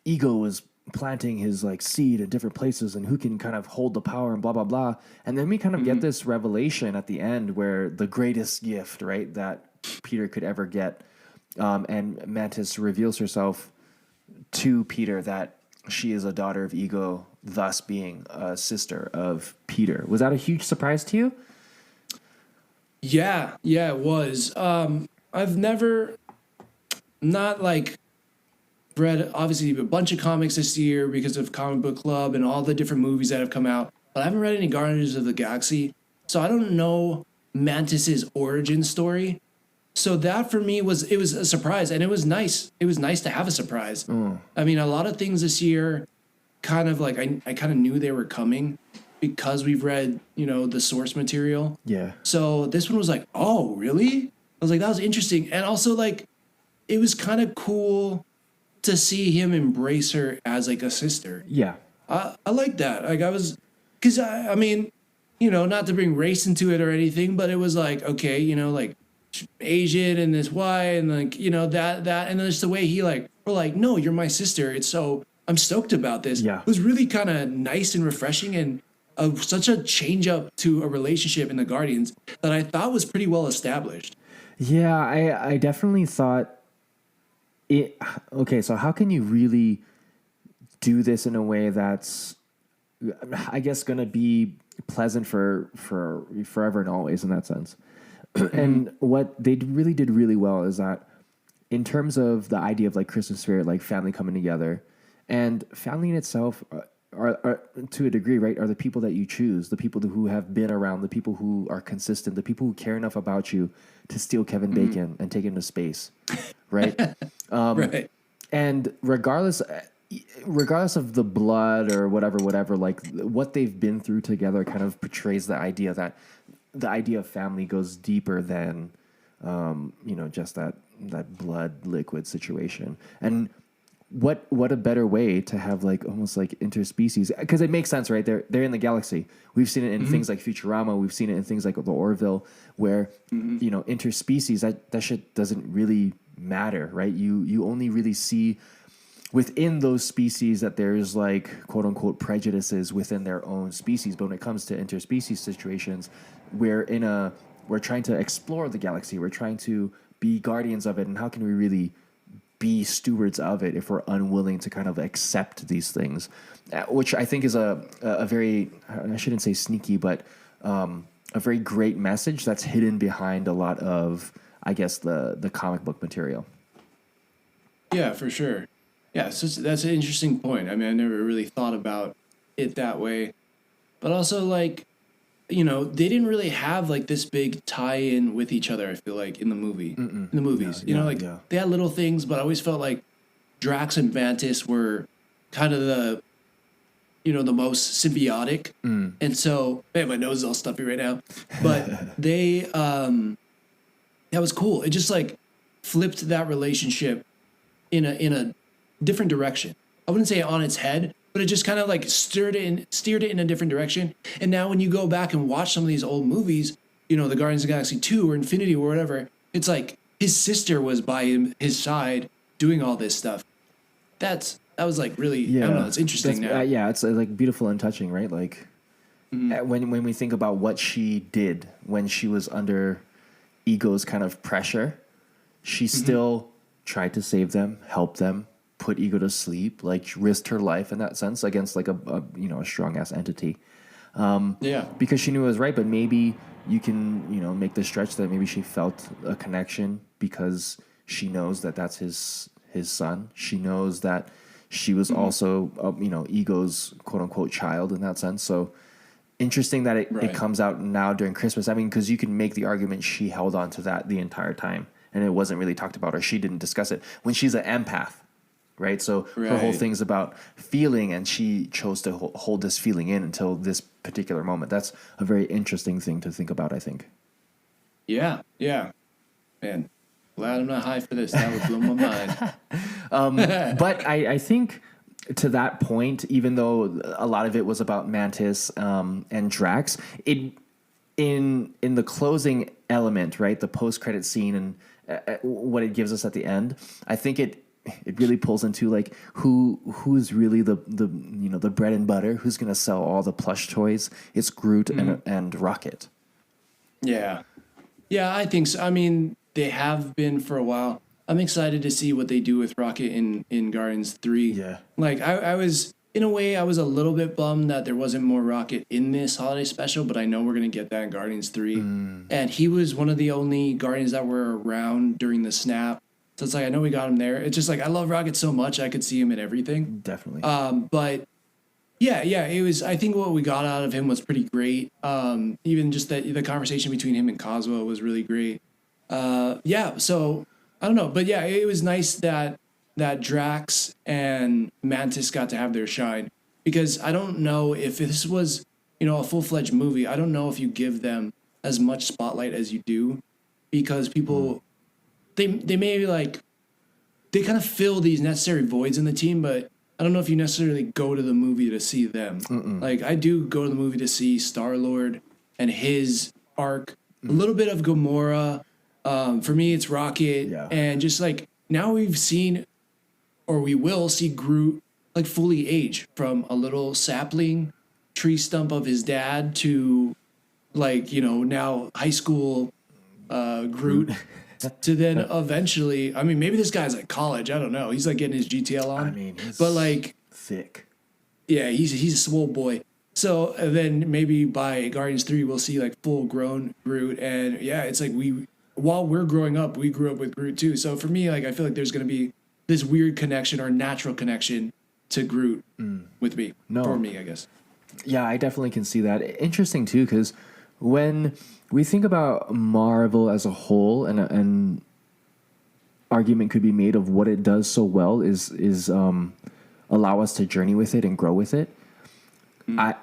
Ego is planting his like seed in different places, and who can kind of hold the power and blah blah blah, and then we kind of get this revelation at the end where the greatest gift, right, that Peter could ever get, and Mantis reveals herself to Peter that she is a daughter of Ego, thus being a sister of Peter. Was that a huge surprise to you? Yeah, it was. I've never not like read obviously a bunch of comics this year because of Comic Book Club and all the different movies that have come out, but I haven't read any Guardians of the Galaxy, so I don't know Mantis's origin story. So that for me it was a surprise, and it was nice. It was nice to have a surprise. I mean, a lot of things this year kind of like I kind of knew they were coming because we've read, the source material. Yeah. So this one was like, oh, really? I was like, that was interesting. And also like it was kind of cool to see him embrace her as like a sister. Yeah. I like that. Like because I mean, not to bring race into it or anything, but it was like, okay, like Asian and this white and like, that, and then it's the way he like, we're like, no, you're my sister. It's so, I'm stoked about this. Yeah. It was really kind of nice and refreshing and such a change up to a relationship in the Guardians that I thought was pretty well established. Yeah, I definitely thought Okay, so how can you really do this in a way that's, I guess, going to be pleasant for forever and always in that sense? And what they really did really well is that in terms of the idea of like Christmas spirit, like family coming together, and family in itself are to a degree, right, are the people that you choose, the people who have been around, the people who are consistent, the people who care enough about you to steal Kevin Bacon and take him to space, right? Right. And regardless of the blood or whatever, like what they've been through together kind of portrays the idea that the idea of family goes deeper than, just that blood liquid situation. And what a better way to have like almost like interspecies, because it makes sense, right? They're in the galaxy. We've seen it in things like Futurama. We've seen it in things like the Orville, where interspecies, that shit doesn't really matter, right? You only really see within those species that there's like quote unquote prejudices within their own species. But when it comes to interspecies situations, we're trying to explore the galaxy. We're trying to be guardians of it. And how can we really be stewards of it if we're unwilling to kind of accept these things, which I think is a very, I shouldn't say sneaky, but a very great message that's hidden behind a lot of, I guess, the comic book material. Yeah, for sure. Yeah, so that's an interesting point. I mean, I never really thought about it that way. But also, like, they didn't really have like this big tie-in with each other, I feel like, in the movies. They had little things, but I always felt like Drax and Mantis were kind of the most symbiotic. And so, man, my nose is all stuffy right now. But that was cool. It just like flipped that relationship in a different direction. I wouldn't say on its head, but it just kind of like steered it in a different direction. And now when you go back and watch some of these old movies, the Guardians of the Galaxy 2 or Infinity or whatever, it's like his sister was by his side doing all this stuff. That was like really, I don't know, it's interesting now. It's like beautiful and touching, right? Like when we think about what she did when she was under Ego's kind of pressure, she still tried to save them, help them, put Ego to sleep, like risked her life in that sense against like a strong ass entity. Because she knew it was right, but maybe you can, make the stretch that maybe she felt a connection because she knows that that's his son. She knows that she was also, Ego's quote unquote child in that sense. So interesting that it comes out now during Christmas. I mean, because you can make the argument she held on to that the entire time and it wasn't really talked about or she didn't discuss it when she's an empath. Right. So her whole thing's about feeling and she chose to hold this feeling in until this particular moment. That's a very interesting thing to think about, I think. Yeah. Yeah. Man, glad I'm not high for this. That would blow my mind. But I think to that point, even though a lot of it was about Mantis and Drax, in the closing element, right, the post-credit scene and what it gives us at the end, I think it really pulls into like who's really the bread and butter, who's going to sell all the plush toys. It's Groot and Rocket. Yeah, I think so. I mean, they have been for a while. I'm excited to see what they do with Rocket in Guardians 3. Yeah, like I was in a way I was a little bit bummed that there wasn't more Rocket in this holiday special, but I know we're going to get that in Guardians 3. And he was one of the only Guardians that were around during the snap. So it's like, I know we got him there. It's just like, I love Rocket so much. I could see him in everything. Definitely. But yeah, it was, I think what we got out of him was pretty great. Even just the conversation between him and Cosmo was really great. So I don't know, but yeah, it was nice that Drax and Mantis got to have their shine, because I don't know if this was, a full-fledged movie. I don't know if you give them as much spotlight as you do, because people, they may like, they kind of fill these necessary voids in the team, but I don't know if you necessarily go to the movie to see them. Like, I do go to the movie to see Star-Lord and his arc, a little bit of Gamora. For me, it's Rocket. And just like, now we've seen, or we will see Groot like fully age from a little sapling tree stump of his dad to like, now high school Groot. to then eventually, I mean, maybe this guy's at college. I don't know. He's like getting his GTL on. I mean, he's but like thick. Yeah, he's a swole boy. So then maybe by Guardians 3, we'll see like full grown Groot. And yeah, it's like while we're growing up, we grew up with Groot too. So for me, like, I feel like there's going to be this weird connection or natural connection to Groot with me. No. For me, I guess. Yeah, I definitely can see that. Interesting too, because when we think about Marvel as a whole, and an argument could be made of what it does so well is allow us to journey with it and grow with it.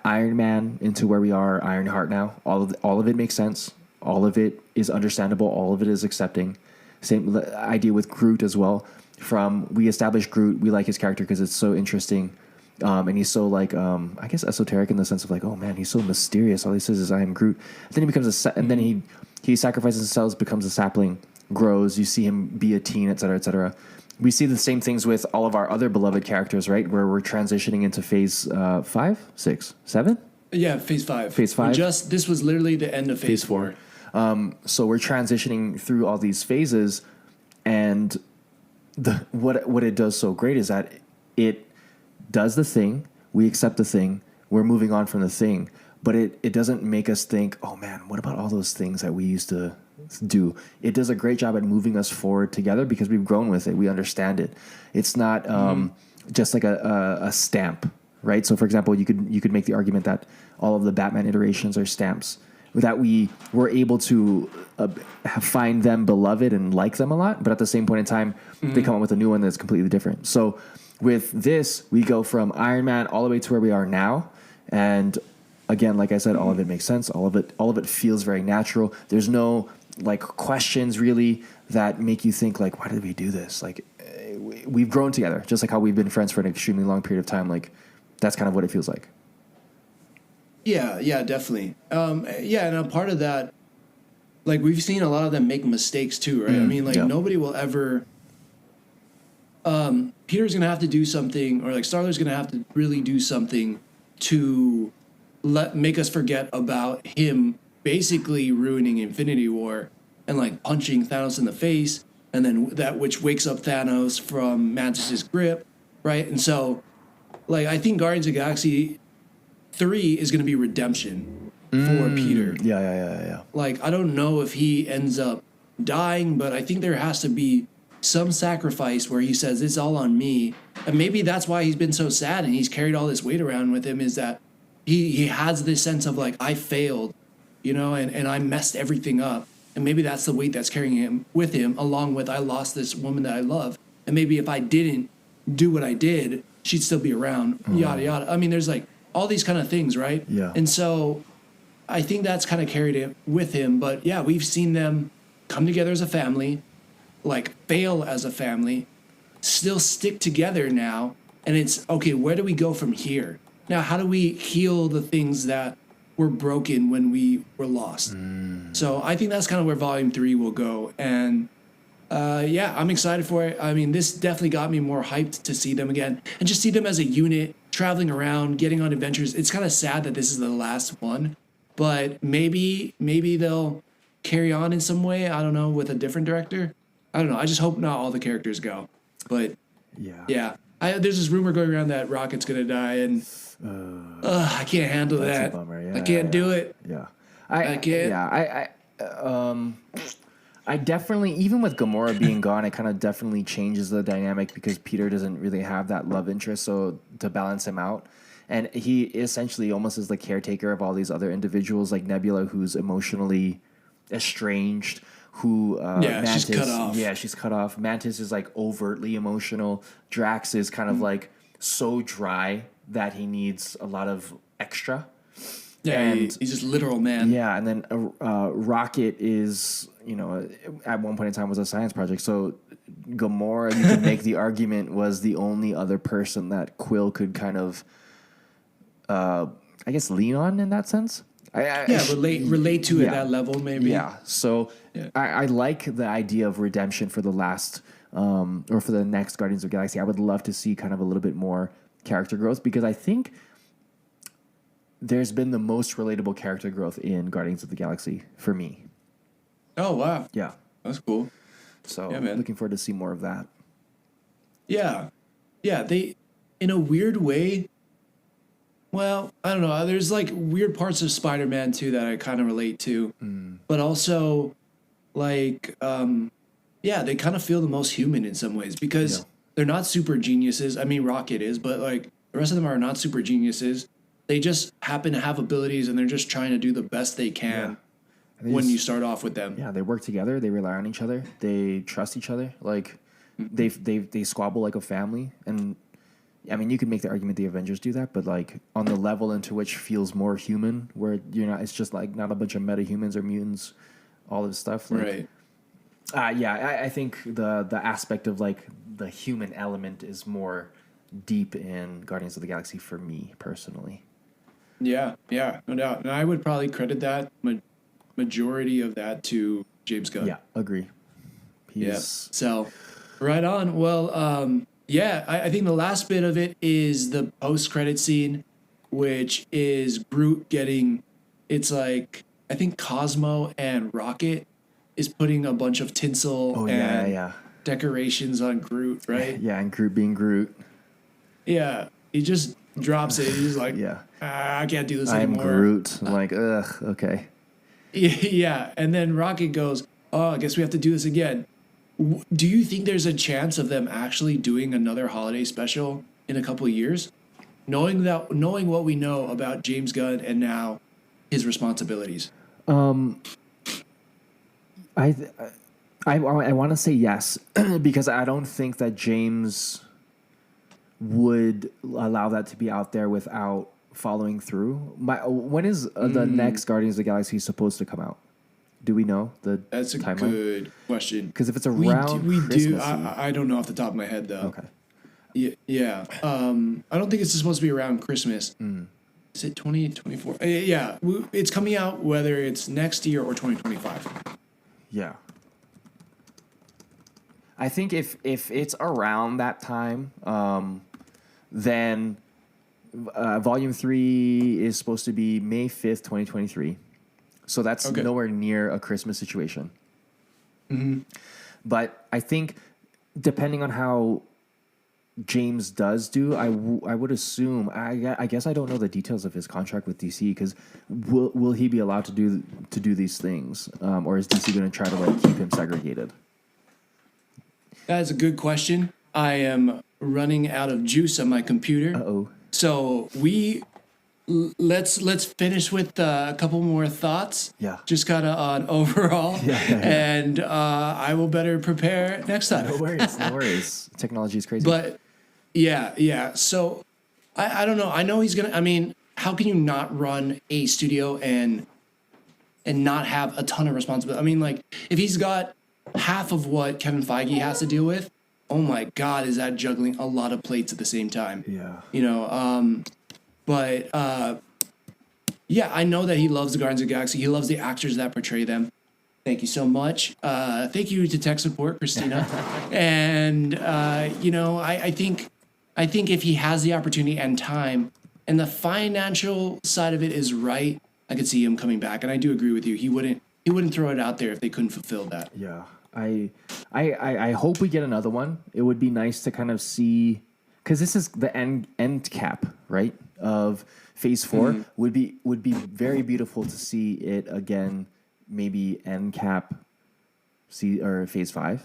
Iron Man into where we are, Ironheart now. All of it makes sense. All of it is understandable. All of it is accepting. Same idea with Groot as well. From we establish Groot, we like his character because it's so interesting, and he's so like I guess esoteric in the sense of like, oh man, he's so mysterious. All he says is I am Groot. And then he becomes and then he sacrifices himself, becomes a sapling, grows. You see him be a teen, etc., etc. We see the same things with all of our other beloved characters, right? Where we're transitioning into phase 5, 6, 7? Yeah, phase 5. Phase 5. This was literally the end of phase 4. So we're transitioning through all these phases, and what it does so great is that it does the thing, we accept the thing, we're moving on from the thing, but it doesn't make us think, oh man, what about all those things that we used to do? It does a great job at moving us forward together because we've grown with it. We understand it. It's not just like a stamp, right? So for example, you could make the argument that all of the Batman iterations are stamps, that we were able to find them beloved and like them a lot, but at the same point in time, they come up with a new one that's completely different. So with this, we go from Iron Man all the way to where we are now, and again, like I said, all of it makes sense. All of it feels very natural. There's no like questions really that make you think like, why did we do this? Like we've grown together, just like how we've been friends for an extremely long period of time. Like that's kind of what it feels like. Yeah, definitely. And a part of that, like we've seen a lot of them make mistakes too, right? I mean, like nobody will ever. Peter's gonna have to do something, or like Star-Lord's gonna have to really do something to make us forget about him basically ruining Infinity War and like punching Thanos in the face, and then that which wakes up Thanos from Mantis's grip, right? And so, like, I think Guardians of the Galaxy 3 is going to be redemption for Peter. Yeah. Like, I don't know if he ends up dying, but I think there has to be some sacrifice where he says, it's all on me. And maybe that's why he's been so sad and he's carried all this weight around with him, is that he has this sense of like, I failed, and I messed everything up. And maybe that's the weight that's carrying him with him, along with I lost this woman that I love. And maybe if I didn't do what I did, she'd still be around, yada, yada. I mean, there's like all these kind of things, right? Yeah. And so I think that's kind of carried it with him. But yeah, we've seen them come together as a family, like fail as a family, still stick together now. And it's, okay, where do we go from here? Now, how do we heal the things that were broken when we were lost? So I think that's kind of where Volume 3 will go. And I'm excited for it. I mean, this definitely got me more hyped to see them again and just see them as a unit traveling around, getting on adventures. It's kind of sad that this is the last one, but maybe they'll carry on in some way. I don't know, with a different director. I don't know. I just hope not all the characters go. But yeah. There's this rumor going around that Rocket's gonna die, and I can't handle that. A bummer. Yeah, I can't do it. Yeah, I can't. Yeah, I definitely, even with Gamora being gone, it kind of definitely changes the dynamic because Peter doesn't really have that love interest, so to balance him out. And he essentially almost is the caretaker of all these other individuals, like Nebula, who's emotionally estranged, who Mantis, she's cut off. Yeah, she's cut off. Mantis is like overtly emotional. Drax is kind of like so dry that he needs a lot of extra. Yeah, and he's just literal man. Yeah, and then Rocket is, at one point in time was a science project. So Gamora, you could make the argument, was the only other person that Quill could kind of, I guess, lean on in that sense. Relate to at that level, maybe. Yeah, so I like the idea of redemption for the last, or for the next Guardians of the Galaxy. I would love to see kind of a little bit more character growth, because I think there's been the most relatable character growth in Guardians of the Galaxy for me. Oh, wow. Yeah. That's cool. So Yeah, man. looking forward to see more of that. Yeah. Yeah. They, in a weird way, well, I don't know. There's like weird parts of Spider-Man too that I kind of relate to, but also like, yeah, they kind of feel the most human in some ways Yeah. because they're not super geniuses. I mean, Rocket is, but like the rest of them are not super geniuses. They just happen to have abilities and they're just trying to do the best they can when you start off with them. Yeah, they work together. They rely on each other. They trust each other. Like they squabble like a family. And I mean, you could make the argument the Avengers do that, but like on the level into which feels more human, where you're not, it's just like not a bunch of metahumans or mutants, all this stuff. Like, Right. yeah, I think the aspect of like the human element is more deep in Guardians of the Galaxy for me personally. Yeah. Yeah. No doubt. And I would probably credit that majority of that to James Gunn. Yeah, agree. Yeah. So, right on. Well, yeah, I think the last bit of it is the post-credit scene, which is Groot getting. It's like I think Cosmo and Rocket is putting a bunch of tinsel and decorations on Groot, right? Yeah, and Groot being Groot. Yeah, he just drops it. He's like, I can't do this anymore. I'm Groot. I'm like, ugh, okay. Yeah, and then Rocket goes, oh, I guess we have to do this again. Do you think there's a chance of them actually doing another holiday special in a couple of years? Knowing what we know about James Gunn and now his responsibilities. I want to say yes because I don't think that James would allow that to be out there without following through. When is the next Guardians of the Galaxy supposed to come out? Do we know the That's a timeline? good question. Because if it's around we do. Christmas I don't know off the top of my head though. Okay. Yeah. I don't think it's supposed to be around Christmas. Is it 2024? Yeah. It's coming out whether it's next year or 2025. Yeah. I think if it's around that time, then Volume 3 is supposed to be May 5th, 2023. So that's nowhere near a Christmas situation. Mm-hmm. But I think depending on how James does do, I would assume, I guess I don't know the details of his contract with DC because will he be allowed to do these things? Or is DC going to try to like keep him segregated? That is a good question. I am running out of juice on my computer. Uh-oh. So let's finish with a couple more thoughts. Yeah. Just kind of on overall. Yeah. And I will better prepare next time. No worries. Technology is crazy. But yeah. So I don't know. I know he's gonna. I mean, how can you not run a studio and not have a ton of responsibility? I mean, like if he's got half of what Kevin Feige has to deal with, oh my God, is that juggling a lot of plates at the same time? Yeah. You know, but yeah, I know that he loves the Guardians of the Galaxy. He loves the actors that portray them. Thank you so much. Thank you to tech support, Christina. And you know, I think if he has the opportunity and time, and the financial side of it is right, I could see him coming back. And I do agree with you. He wouldn't throw it out there if they couldn't fulfill that. Yeah. I hope we get another one. It would be nice to kind of see, because this is the end cap, right, of Phase 4. Mm-hmm. Would be very beautiful to see it again. Maybe end cap, or Phase 5.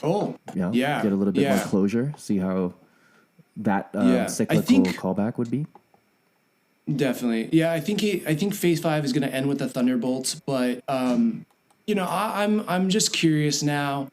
Oh, Yeah. Get a little bit more closure. See how that cyclical callback would be. Definitely, yeah. I think Phase 5 is going to end with the Thunderbolts, but you know, I'm just curious now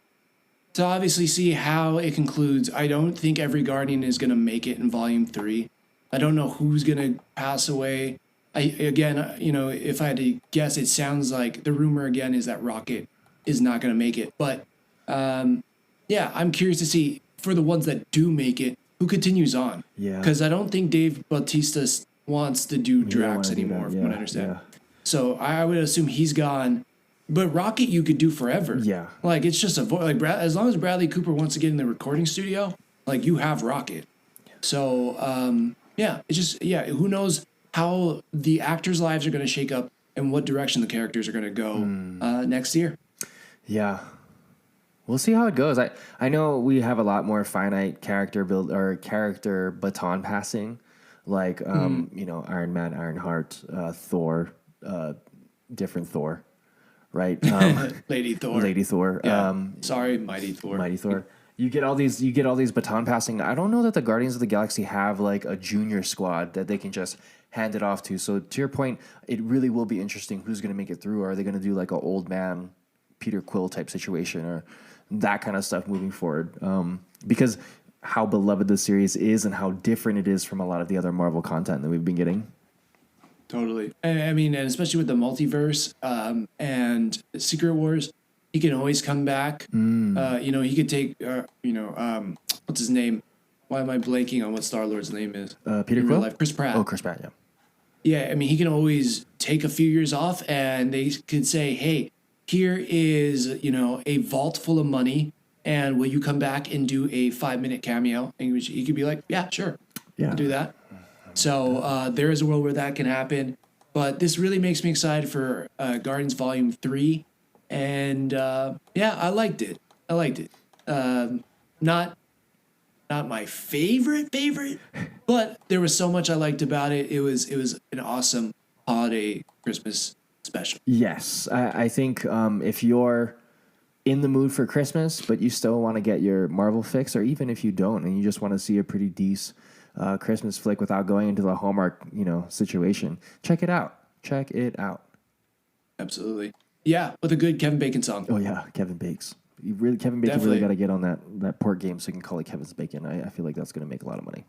to obviously see how it concludes. I don't think every Guardian is going to make it in Volume 3. I don't know who's going to pass away. You know, if I had to guess, it sounds like the rumor again is that Rocket is not going to make it. But yeah, I'm curious to see for the ones that do make it, who continues on. Yeah. Because I don't think Dave Bautista wants to do Drax anymore, from what I understand. Yeah. So I would assume he's gone. But Rocket you could do forever. Yeah. Like it's just as long as Bradley Cooper wants to get in the recording studio, like you have Rocket. So yeah, it's just who knows how the actors' lives are going to shake up and what direction the characters are going to go next year. Yeah. We'll see how it goes. I know we have a lot more finite character build or character baton passing, like Iron Man, Ironheart, Thor, different Thor, right? Lady Thor. Lady Thor. Yeah. Sorry, Mighty Thor. Mighty Thor. You get all these baton passing. I don't know that the Guardians of the Galaxy have like a junior squad that they can just hand it off to. So to your point, it really will be interesting who's going to make it through. Are they going to do like an old man Peter Quill type situation or that kind of stuff moving forward? Because how beloved the series is and how different it is from a lot of the other Marvel content that we've been getting. Totally. I mean, and especially with the multiverse and Secret Wars, he can always come back. He could take, what's his name? Why am I blanking on what Star-Lord's name is? Peter Quill? Chris Pratt. Oh, Chris Pratt, yeah. Yeah, I mean, he can always take a few years off and they could say, hey, here is, a vault full of money, and will you come back and do a 5-minute cameo? And he could be like, yeah, sure. Yeah. I'll do that. So there is a world where that can happen. But this really makes me excited for Guardians Volume 3. And, I liked it. Not my favorite, but there was so much I liked about it. It was an awesome holiday Christmas special. Yes, I think if you're in the mood for Christmas, but you still want to get your Marvel fix, or even if you don't and you just want to see a pretty decent Christmas flick without going into the Hallmark, situation, check it out. Absolutely. Yeah, with a good Kevin Bacon song. Oh yeah, Kevin Bakes. Kevin Bacon really got to get on that port game so you can call it Kevin's Bacon. I feel like that's going to make a lot of money.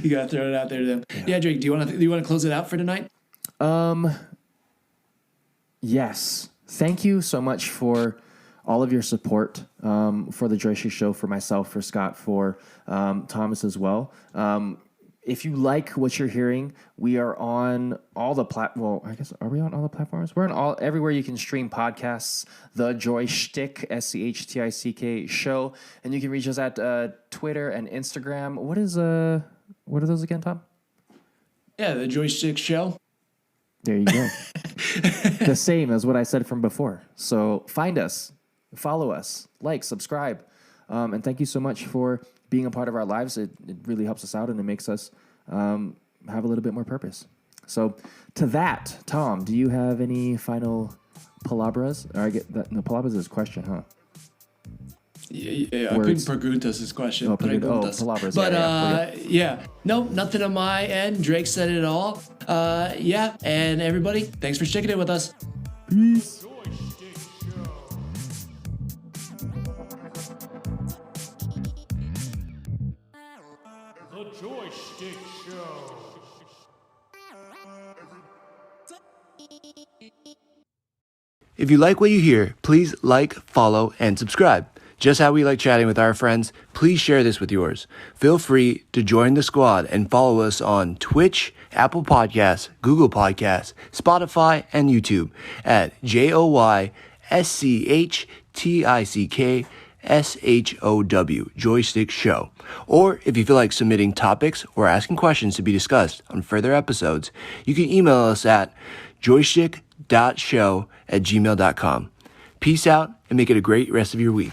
You got to throw it out there to them. Yeah, Drake, do you want to close it out for tonight? Yes. Thank you so much for all of your support for the Joystick Show, for myself, for Scott, for Thomas as well. If you like what you're hearing, we are on all the are we on all the platforms? We're on everywhere you can stream podcasts. The Joystick, SCHTICK show, and you can reach us at Twitter and Instagram. What are those again, Tom? Yeah, the Joystick Show. There you go. The same as what I said from before. So find us, follow us, like, subscribe, and thank you so much for being a part of our lives. It really helps us out, and it makes us have a little bit more purpose. So to that, Tom, do you have any final palabras? Or I get that. No, palabras is a question, huh? Yeah, I couldn't preguntas this question. Palabras. But no, nothing on my end. Drake said it all. And everybody, thanks for sticking it with us. Peace. The Joystick Show. If you like what you hear, please like, follow, and subscribe. Just how we like chatting with our friends, please share this with yours. Feel free to join the squad and follow us on Twitch, Apple Podcasts, Google Podcasts, Spotify, and YouTube at JOYSCHTICKSHOW, Joystick Show. Or if you feel like submitting topics or asking questions to be discussed on further episodes, you can email us at joystick.show@gmail.com. Peace out and make it a great rest of your week.